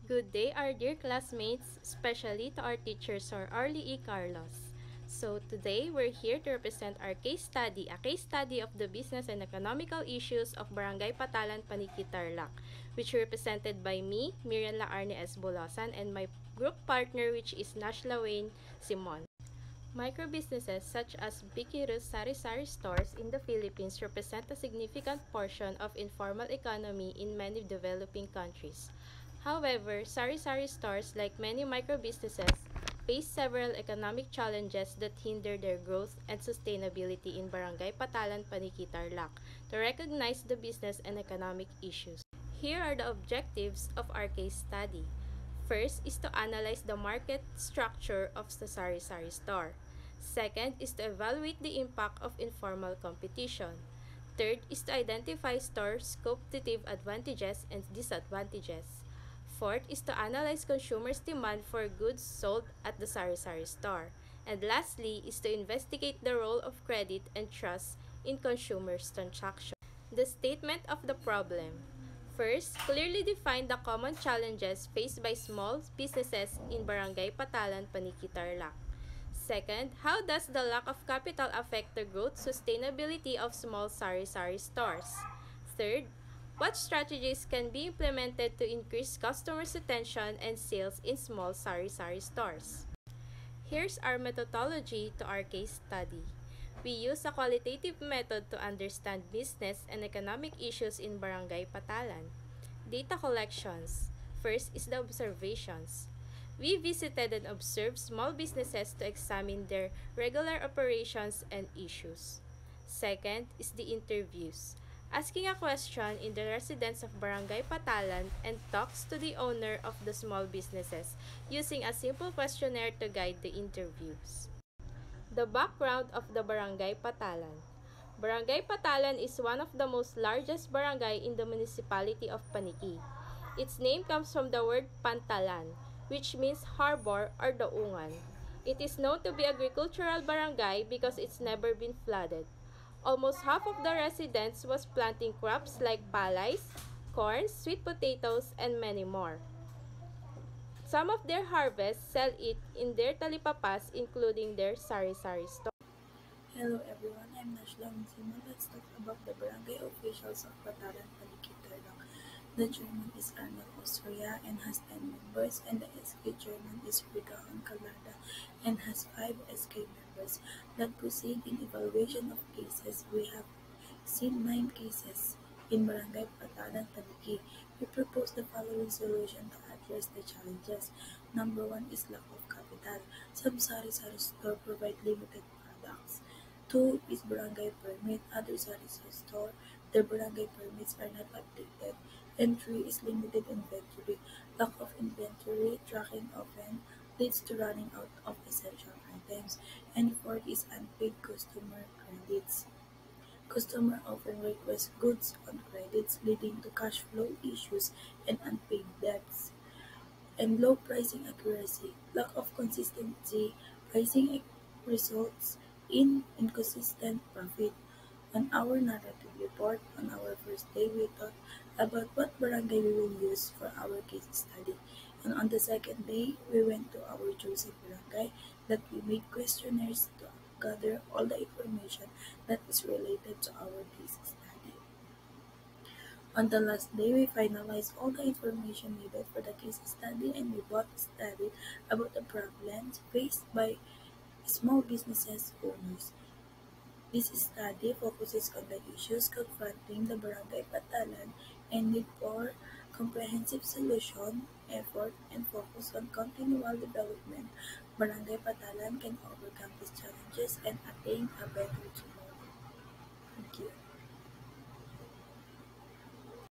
Good day, our dear classmates, especially to our teacher, Sir Arlie E. Carlos. So today, we're here to represent our case study, a case study of the business and economical issues of Barangay Patalan, Paniki, Tarlac, which represented by me, Miriam Laarne S. Bolosan, and my group partner, which is Nashla Wayne Simon. Microbusinesses such as Bikiru's sari-sari stores in the Philippines represent a significant portion of informal economy in many developing countries. However, sari-sari stores, like many microbusinesses, face several economic challenges that hinder their growth and sustainability in Barangay Patalan, Paniki, Tarlac. To recognize the business and economic issues, here are the objectives of our case study. First is to analyze the market structure of the sari-sari store. Second is to evaluate the impact of informal competition. Third is to identify stores' competitive advantages and disadvantages. Fourth is to analyze consumers' demand for goods sold at the sari-sari store. And lastly is to investigate the role of credit and trust in consumers' transactions. The statement of the problem. First, clearly define the common challenges faced by small businesses in Barangay Patalan, Paniki, Tarlac. Second, how does the lack of capital affect the growth sustainability of small sari-sari stores? Third, what strategies can be implemented to increase customers' retention and sales in small sari-sari stores? Here's our methodology to our case study. We use a qualitative method to understand business and economic issues in Barangay Patalan. Data collections. First is the observations. We visited and observed small businesses to examine their regular operations and issues. Second is the interviews. Asking a question in the residence of Barangay Patalan and talks to the owner of the small businesses using a simple questionnaire to guide the interviews. The background of the Barangay Patalan. Barangay Patalan is one of the most largest barangay in the municipality of Paniki. Its name comes from the word Pantalan, which means harbor or daungan. It is known to be agricultural barangay because it's never been flooded. Almost half of the residents was planting crops like palays, corn, sweet potatoes, and many more. Some of their harvests sell it in their talipapas, including their sari-sari store. Hello everyone, I'm Nashla Simon. Let's talk about the barangay officials of Patalan, Paniki, Tarlac. The chairman is Arnold Osoria and has 10 members, and the SK chairman is Rigaon Calarda and has 5 SK members. Let's proceed in evaluation of cases. We have seen 9 cases in Barangay Patalan, Paniki. We propose the following solution to address the challenges. Number 1 is lack of capital. Some sari-sari store provide limited products. 2 is barangay permit. Other sari-sari store, their barangay permits are not updated. And 3 is limited inventory. Lack of inventory tracking often leads to running out of essential items. And 4 is unpaid customer credits. Customer often request goods on credits, leading to cash flow issues and unpaid debts. And low pricing accuracy. Lack of consistency. Pricing results in inconsistent profit. On our narrative report, on our first day, we thought about what barangay we will use for our case study. And on the second day, we went to our chosen barangay that we made questionnaires to gather all the information that is related to our case study. On the last day, we finalized all the information needed for the case study and we both studied about the problems faced by small businesses owners. This study focuses on the issues confronting the Barangay Patalan and need for comprehensive solution, effort, and focus on continual development. Barangay Patalan can overcome these challenges and attain a better tomorrow. Thank you.